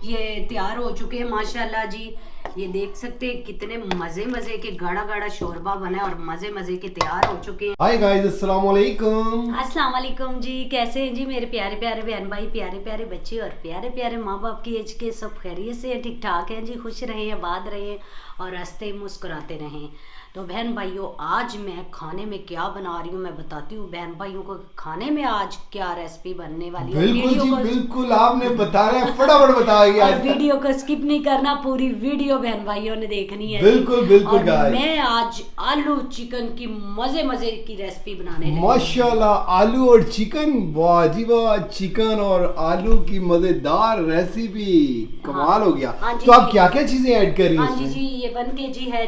ये तैयार हो चुके हैं माशाल्लाह जी। ये देख सकते हैं कितने मजे मजे के गाढ़ा गाढ़ा शोरबा बना है और मजे मजे के तैयार हो चुके हैं। हाय गाइस, अस्सलाम वालेकुम। अस्सलाम वालेकुम जी, कैसे हैं जी मेरे प्यारे प्यारे बहन भाई, प्यारे प्यारे बच्चे और प्यारे प्यारे माँ बाप की एज के। सब खैरियत से हैं, ठीक ठाक हैं जी, खुश रहें, आबाद रहें और हंसते मुस्कुराते रहें। तो बहन भाइयों, आज मैं खाने में क्या बना रही हूँ मैं बताती हूँ बहन भाइयों को। खाने में आज क्या रेसिपी बनने वाली है, बिल्कुल वीडियो जी, को बिल्कुल आपने बताया, फटाफट बताइए। और आज वीडियो को स्किप नहीं करना, पूरी वीडियो बहन भाइयों ने देखनी है। बिल्कुल बिल्कुल और गाइस, मैं आज आलू चिकन की मजे मजे की रेसिपी बनाने लगी हूँ। माशाल्लाह आलू और चिकन, वाह जी वाह। चिकन और आलू की मजेदार रेसिपी, कमाल हो गया। हाँ जी तो आप जी। क्या क्या चीजें ऐड कर रही हैं हाँ जी इसमें? जी, ये 1 kg है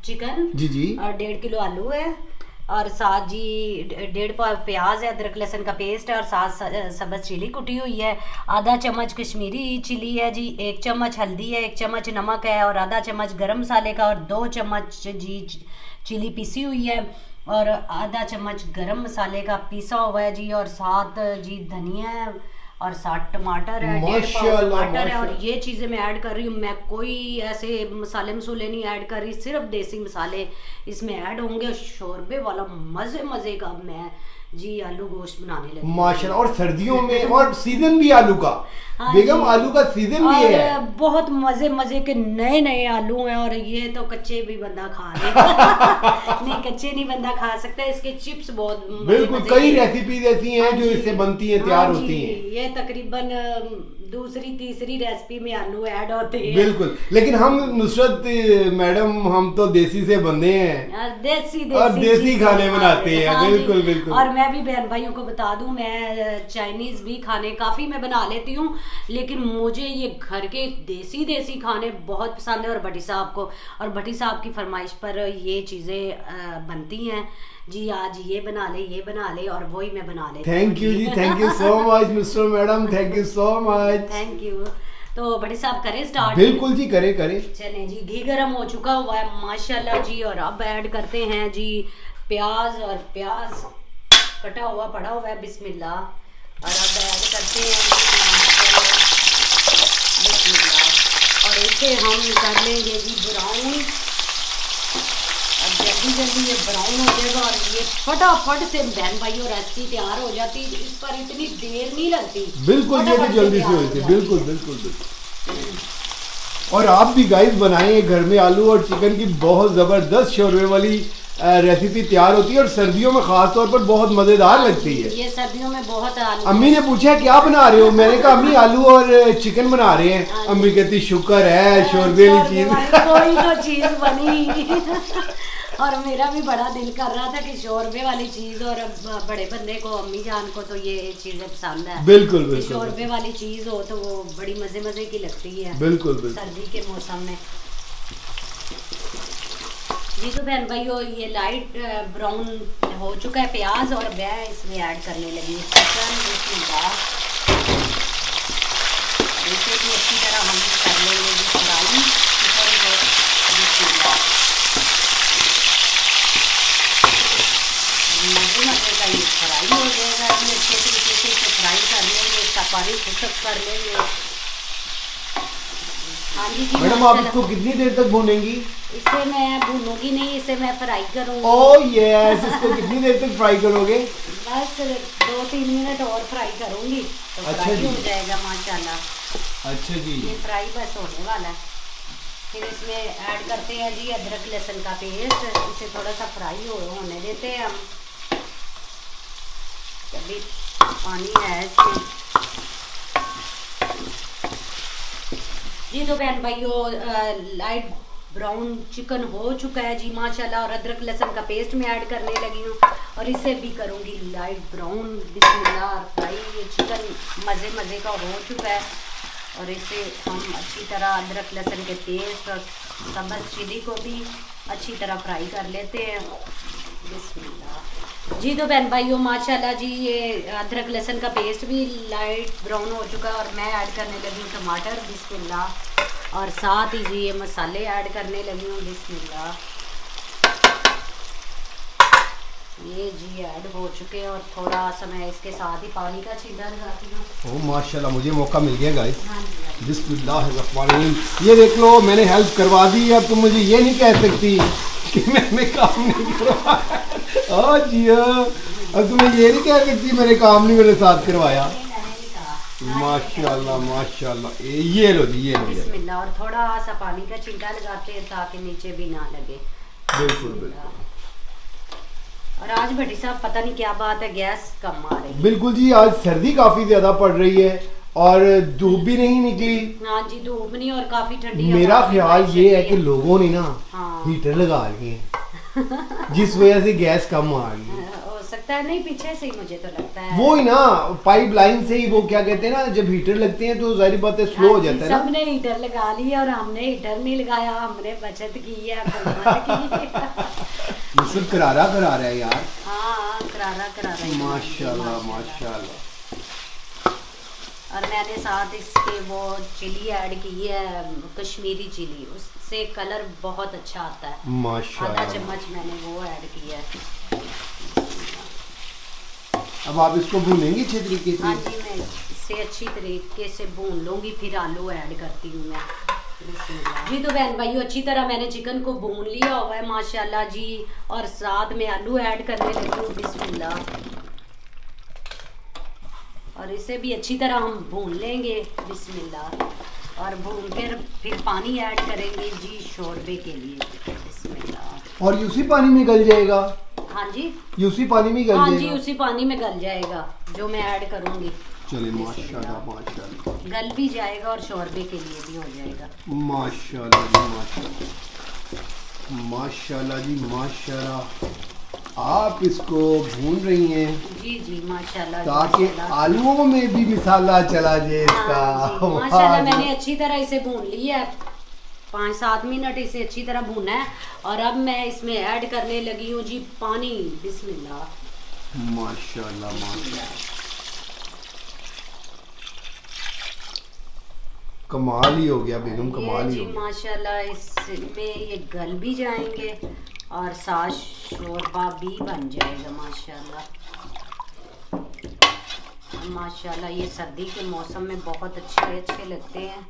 चिकन जी जी। और 1.5 किलो आलू है और साथ जी 1.5 पाव प्याज है, अदरक लहसुन का पेस्ट है और साथ सब्ज चिली कुटी हुई है। आधा चम्मच कश्मीरी चिली है जी, 1 चम्मच हल्दी है, 1 चम्मच नमक है और आधा चम्मच गरम मसाले का और 2 चम्मच जी चिली पीसी हुई है और आधा चम्मच गरम मसाले का पीसा हुआ है जी। और साथ जी धनिया है और साथ टमाटर है, 1.5 पाव टमाटर है। और ये चीज़ें मैं ऐड कर रही हूँ, मैं कोई ऐसे मसाले मसूले नहीं ऐड कर रही, सिर्फ देसी मसाले इसमें ऐड होंगे। शोरबे वाला मज़े मज़े का मैं जी आलू गोश्त बनाने लगी माशाल्लाह। और सर्दियों में और सीजन भी आलू का, हाँ बेगम जी। आलू का सीजन भी और है। बहुत मजे मजे के नए नए आलू हैं और ये तो कच्चे भी बंदा खा लेगा नहीं, कच्चे नहीं बंदा खा सकता। इसके चिप्स बहुत बिल्कुल, कई रेसिपीज ऐसी हैं जो इससे बनती हैं, तैयार होती हैं। ये तकरीबन दूसरी तीसरी रेसिपी में आलू ऐड होते हैं। बिल्कुल, लेकिन हम नुसरत मैडम, हम तो देसी से बंदे हैं और देसी और देसी चीज़ें खाने बनाते हैं। हाँ जी। बिल्कुल बिल्कुल। और मैं भी बहन भाइयों को बता दूं, मैं चाइनीज भी खाने काफी मैं बना लेती हूँ, लेकिन मुझे ये घर के देसी देसी खाने बहुत पसंद है। और भट्टी साहब को, और भट्टी साहब की फरमाइश पर ये चीजें बनती हैं जी। आज ये बना ले, ये बना ले, और वही मैं बना लेती हूँ। थैंक यू जी, thank you so much mister madam, thank you so much. Thank you. तो भट्टी साहब करें स्टार्ट? बिल्कुल जी, करे करे। चले जी, घी गरम हो चुका हुआ है माशाल्लाह जी। और अब ऐड करते हैं जी प्याज, और प्याज कटा हुआ पड़ा हुआ है, बिस्मिल्लाह। और अब ऐड करते हैं जी बिस्मिल्लाह, और इसे हम कर लेंगे जी ब्राउन। अब जल्दी जल्दी ये ब्राउन हो जाएगा और ये फटाफट से बहन भाइयों रेसिपी तैयार हो जाती है। इस पर इतनी देर नहीं लगती, बिल्कुल, ये तो जल्दी से होती है। बिल्कुल बिल्कुल बिल्कुल। और आप भी गाइस बनाएं घर में आलू और चिकन की बहुत जबरदस्त शोरबे वाली रेसिपी तैयार होती है और सर्दियों में खास तौर पर बहुत मजेदार लगती है। ये सर्दियों में बहुत आलू। अम्मी ने पूछा क्या बना रहे हो, मैंने कहा अम्मी आलू और चिकन बना रहे हैं। अम्मी कहती शुक्र है शोरबे वाली चीज कोई तो चीज बनी और मेरा भी बड़ा दिल कर रहा था कि शोरबे वाली चीज, और बड़े बंदे को, अम्मी जान को तो ये चीजें पसंद है। बिल्कुल बिल्कुल। शोरबे वाली चीज हो तो वो बड़ी मजे मजे की लगती है। बिल्कुल बिल्कुल। सर्दी के मौसम में जी। तो बहन भाइयों, ये लाइट ब्राउन हो चुका है प्याज, और मैं इसमें ऐड करने लगी हूँ चिकन। इसे भी अच्छी तरह हम कर लेंगे जी फ्राई चिकन को। मजे मजे का ये फ्राई हो जाएगा, हम अच्छे तरीके से इसे फ्राई कर लेंगे, इसका पानी खुशक कर लेंगे। हाँ जी जी। मैडम, आप इसको कितनी देर तक भूनेंगी? इसे मैं भूनूंगी नहीं, इसे मैं फ्राई करूंगी। ओह यस, इसको कितनी देर तक फ्राई करोगे? बस 2-3 मिनट और फ्राई करूंगी तो अच्छा फ्राई जी। हो जाएगा माशाल्लाह। अच्छा जी। ये फ्राई बस होने वाला है। फिर इसमें ऐड करते हैं जी अदरक लहसुन का पेस्ट। इसे थोड़ा सा फ्राई होने देते हैं हम। अभी पानी है इसमें जी। तो बहन भाइयों, लाइट ब्राउन चिकन हो चुका है जी माशाल्लाह, और अदरक लहसुन का पेस्ट में ऐड करने लगी हूँ और इसे भी करूँगी लाइट ब्राउन। बिस्मिल्लाह, फ्राई ये चिकन मज़े मज़े का हो चुका है और इसे हम अच्छी तरह अदरक लहसुन के पेस्ट और सब्ज़ चिली को भी अच्छी तरह फ्राई कर लेते हैं। बिस्मिल्लाह जी। तो बहन भाइयों माशाल्लाह जी, ये अदरक लहसुन का पेस्ट भी लाइट ब्राउन हो चुका है और मैं ऐड करने लगी हूँ टमाटर। बिस्मिल्लाह। और साथ ही जी ये मसाले ऐड करने लगी हूँ। बिस्मिल्लाह। ये जी ऐड हो चुके हैं और थोड़ा सा मैं इसके साथ ही पानी का छींटा लगाती हूँ। ओह माशाल्लाह, मुझे मौका मिल गया गाइस। हाँ जी। बिस्मिल्लाहिर्रहमानिर्रहीम। ये देख लो मैंने हेल्प करवा दी, अब तुम मुझे ये नहीं कह सकती कि मैंने काम नहीं करवाया। हाँ जी हाँ, अब तुम्हें ये नहीं कह सकती मैंने काम नहीं मेरे साथ करवाया। माशाल्लाह माशाल्लाह। ये लो जी, ये लो। बिस्मिल्लाह। और थोड़ा सा पानी का छिंटा लगाते हैं ताकि नीचे भी ना लगे। बिल्कुल बिल्कुल। और आज भट्टी साहब पता नहीं क्या बात है, गैस कम आ रही है। बिल्कुल जी, आज सर्दी काफी ज्यादा पड़ रही है और धूप भी नहीं निकली। हाँ जी, धूप नहीं और काफी ठंडी। मेरा ख्याल ये है कि लोगों ने ना हाँ। हीटर लगा लिए हैं जिस वजह से गैस कम आ रही है। हो सकता है, नहीं पीछे से ही मुझे तो लगता है वो ही ना, पाइप लाइन से ही वो क्या कहते हैं ना, जब हीटर लगते हैं तो जाहिर बात है स्लो हो जाता है ना। सबने हीटर लगा लिया और हमने हीटर नहीं लगाया, हमने बचत की है, मुझसे करारा करा रहा है यार। हाँ करारा करारा ही। माशाल्लाह माशाल्लाह। और मैंने साथ इसके वो चिली ऐड की है, कश्मीरी चिली, उससे कलर बहुत अच्छा आता है। माशाल्लाह। आधा चम्मच मैंने वो ऐड किया है। अब आप इसको भूनेंगे अच्छे तरीके से? हाँ जी, मैं इसे अच्छी तरीके से भून लूँगी, फिर आलू ऐड करती हूँ मैं। जी तो बहन भाइयों, अच्छी तरह मैंने चिकन को भून लिया हुआ है माशाल्लाह जी, और साथ में आलू ऐड करने लगी हूँ। बिस्मिल्लाह। और इसे भी अच्छी तरह हम भून लेंगे। बिस्मिल्लाह। और भून कर फिर पानी ऐड करेंगे जी शोरबे के लिए। बिस्मिल्लाह। और उसी पानी में गल जाएगा? हाँ जी, उसी पानी में गल हाँ जाएगा? जी, उसी पानी में गल जाएगा जो मैं ऐड करूँगी। चलिए माशाल्लाह माशाल्लाह। गल भी जाएगा और शोरबे के लिए भी हो जाएगा। माशाल्लाह जी माशाल्लाह। माशाल्लाह जी माशाल्लाह। आप इसको भून रही हैं जी जी माशाल्लाह, ताकि माशाल्लाह। आलूओं में भी मिसाला चला जाए इसका। हाँ जी, माशाल्लाह मैंने अच्छी तरह इसे भून लिया है। 5-7 मिनट इसे अच्छी तरह भूना है। और अब मैं इसमें ऐड करने लगी हूँ जी पानी। बिस्मिल्लाह। माशाल्लाह माशाल्लाह। कमाल ही हो गया बेगम, कमाल ही जी हो गया। माशाल्लाह, इसमें ये गल भी जाएंगे और साथ शोरबा भी बन जाएगा माशाल्लाह। माशाल्लाह ये सर्दी के मौसम में बहुत अच्छे लगते हैं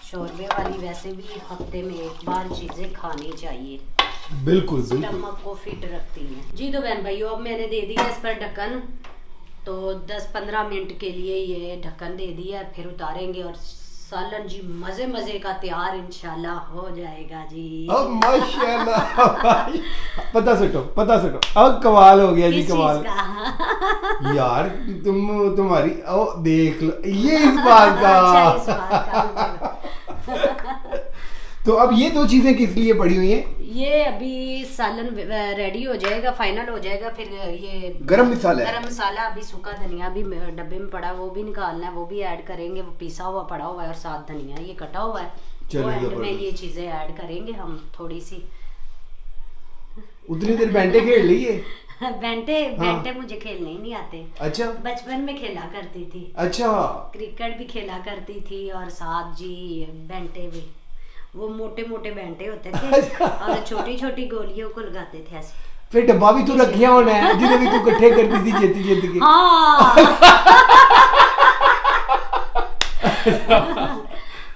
शोरबे वाली। वैसे भी हफ्ते में एक बार चीज़ें खानी चाहिए, बिल्कुल बिल्कुल। स्टमक को फिट रखती हैं। जी तो बहन भाइयों, अब मैंने दे दिया इस पर ढक्कन, तो 10-15 मिनट के लिए ये ढक्कन दे दिया, फिर उतारेंगे और सालन जी मजे मजे का तैयार इंशाल्लाह हो जाएगा जी। अब माशाल्लाह पता सटो अब कमाल हो गया जी, किस कमाल चीज़ का? यार तुम्हारी ओ देख लो ये इस बात का। अच्छा, इस बात का। तो अब ये दो चीजें किस लिए पड़ी हुई हैं? ये अभी सालन रेडी हो जाएगा, फाइनल हो जाएगा, फिर ये गरम मसाला है। गरम मसाला, अभी सूखा धनिया भी डब्बे में पड़ा है, वो भी निकालना है, वो भी ऐड करेंगे। वो पिसा हुआ पड़ा हुआ है और साथ धनिया ये कटा हुआ है। वो एंड में ये चीजें ऐड करेंगे हम थोड़ी सी। उतनी देर बैंटे खेल लिए? बैंटे मुझे खेलने ही नहीं आते। अच्छा, बचपन में खेला करती थी। अच्छा, क्रिकेट भी खेला करती थी और साथ जी बैंटे भी। वो मोटे मोटे बैंटे होते थे और छोटी छोटी गोलियों को लगाते थे ऐसे। फिर डब्बा भी तू रखिया होना है जिन्हें भी तू इकट्ठे करती थी जेती के। हाँ।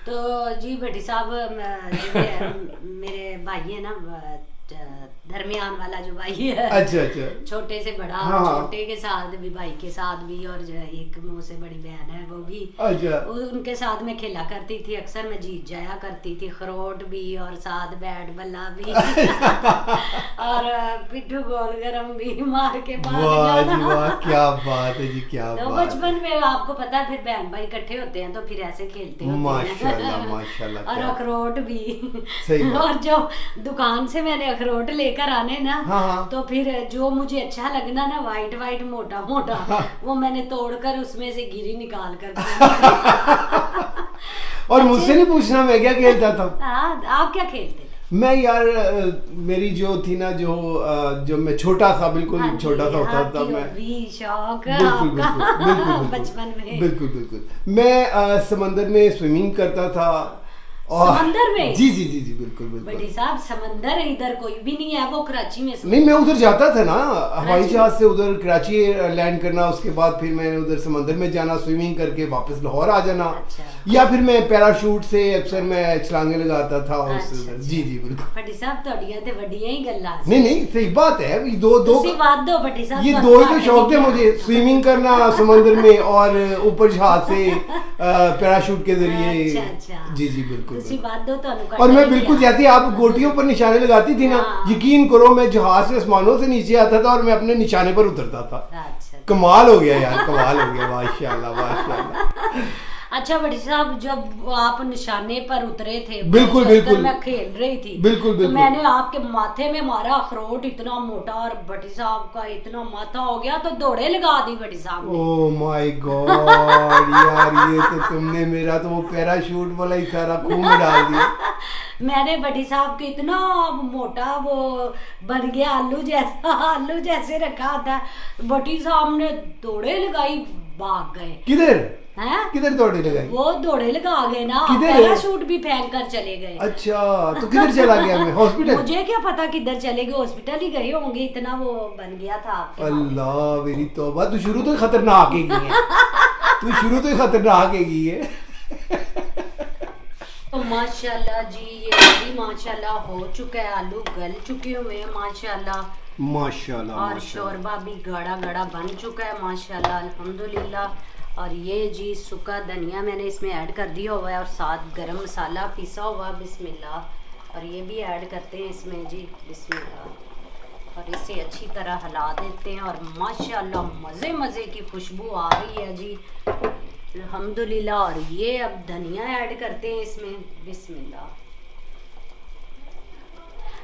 तो जी भट्टी साहब, मेरे भाई है ना, दरमियान वाला जो भाई है, अच्छा अच्छा, छोटे से बड़ा, हाँ। छोटे के साथ भी, भाई के साथ भी, और जो एक मुंह से बड़ी बहन है वो भी। अच्छा, उनके साथ में खेला करती थी, अक्सर मैं जीत जाया करती थी। खरोट भी और साथ बैट बल्ला भी और पिट्ठू गोल गरम भी मार के बाहर वाह जी जाना। वाह, क्या बात है जी, क्या तो बात बचपन में आपको पता है, फिर बहन भाई इकट्ठे होते हैं तो फिर ऐसे खेलते होते हैं। माशाल्लाह माशाल्लाह, और क्या अखरोट भी। सही बात। और जो दुकान से मैंने अखरोट लेकर आने ना, हाँ। तो फिर जो मुझे अच्छा लगना ना, वाइट वाइट मोटा मोटा, वो मैंने तोड़कर उसमें से गिरी निकाल कर। और मुझसे नहीं पूछना मैं क्या खेलता था। हाँ, आप क्या खेलते थे? मैं यार मेरी जो थी ना, जो मैं छोटा सा, बिल्कुल हाँ जी, छोटा सा होता था आपकी मैं। भी शौक बिल्कुल आपका बिल्कुल बचपन में। बिल्कुल बिल्कुल। मैं समंदर में स्विमिंग करता था समंदर में? जी जी जी जी बिल्कुल बिल्कुल। बड़ी साहब समंदर इधर कोई भी नहीं है, वो कराची में नहीं मैं उधर जाता था ना हवाई कराची? जहाज से उधर कराची लैंड करना, उसके बाद फिर मैंने उधर समंदर में जाना, स्विमिंग करके वापस लाहौर आ जाना। अच्छा। या फिर मैं पैराशूट से अक्सर मैं छलांगे लगाता था उस अच्छा, उधर। अच्छा। जी जी बिल्कुल। भट्टी साहब तोड़ियां ते वड्डियां ही गल्लां सी। नहीं नहीं सही बात है, ये दो दो तुसी बात दो भट्टी साहब, ये तुहानू दो ही तो आके शौक थे दिखा। मुझे, स्विमिंग करना समंदर में और ऊपर जहाज से पैराशूट के जरिए। अच्छा अच्छा। जी जी बिल्कुल तुसी बिल्कुल। बात दो तुहानू और करना मैं ही बिल्कुल दिया। जैसे आप गोटियों पर निशाने लगाती थी ना, हाँ। यकीन करो मैं जहाज से आसमानों से नीचे आता था और मैं अपने निशाने पर उतरता था। अच्छा कमाल हो गया यार, कमाल हो गया, माशाल्लाह माशाल्लाह। अच्छा भट्टी साहब, जब आप निशाने पर उतरे थे, बिल्कुल, जब बिल्कुल। मैं खेल रही थी, बिल्कुल, तो बिल्कुल। मैंने आपके माथे में मारा अखरोट इतना मोटा, और भट्टी साहब का इतना माथा हो गया तो दौड़े लगा दी भट्टी साहब ने। ओह माय गॉड यार, ये तो तुमने मेरा तो वो पैराशूट वाला ही सारा खून डाल दिया। मैंने भट्टी साहब के इतना मोटा वो बन गया आलू जैसे रखा था, भट्टी साहब ने दौड़े लगाई, भाग गए। किधर हैं? किधर दौड़ी लगाई? वो दौड़े लगा गए ना, किधर? पैराशूट भी फेंक कर चले गए। अच्छा तो किधर चला गया मैं? हॉस्पिटल? मुझे क्या पता किधर चले गए, हॉस्पिटल ही गए होंगे, इतना वो बन गया था आपके हाथ में। अल्लाह मेरी तौबा, तू शुरू तो ही खतरनाक ही गई है। तू शुरू तो ही खतरनाक ही गई है। तो माशाल्लाह जी, ये भी माशाल्लाह हो चुका है, आलू गल चुके हुए हैं माशाल्लाह, माशाल्लाह और माशाल्लाह। शोरबा भी गाढ़ा गाढ़ा बन चुका है माशाल्लाह अल्हम्दुलिल्लाह। और ये जी सूखा धनिया मैंने इसमें ऐड कर दिया हुआ है, और साथ गरम मसाला पिसा हुआ, बिस्मिल्लाह, और ये भी ऐड करते हैं इसमें जी, बिस्मिल्लाह, और इसे अच्छी तरह हिला देते हैं, और माशाल्लाह मज़े मज़े की खुशबू आ रही है जी अल्हम्दुलिल्लाह। और ये अब धनिया ऐड करते हैं इसमें, बिस्मिल्लाह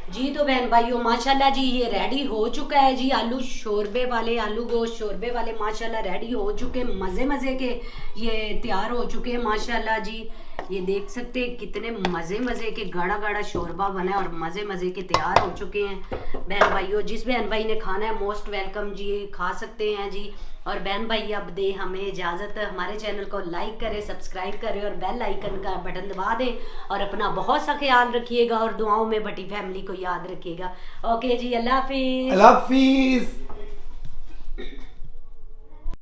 जी। तो बहन भाइयों माशाल्लाह जी, ये रेडी हो चुका है जी, आलू शोरबे वाले, आलू गोश्त शोरबे वाले माशाल्लाह रेडी हो चुके, मज़े मज़े के ये तैयार हो चुके हैं माशाल्लाह जी। ये देख सकते हैं कितने मज़े मज़े के गाढ़ा गाढ़ा शोरबा बना है, और मज़े मज़े के तैयार हो चुके हैं बहन भाइयों। जिस बहन भाई ने खाना है मोस्ट वेलकम जी, खा सकते हैं जी। और बहन भाई अब दे हमें इजाज़त, हमारे चैनल को लाइक करें, सब्सक्राइब करें, और बेल आइकन का बटन दबा दें, और अपना बहुत सा ख्याल रखिएगा, और दुआओं में भट्टी फैमिली को याद रखिएगा। ओके जी, अल्लाह हाफिज़। अल्लाह हाफिज़।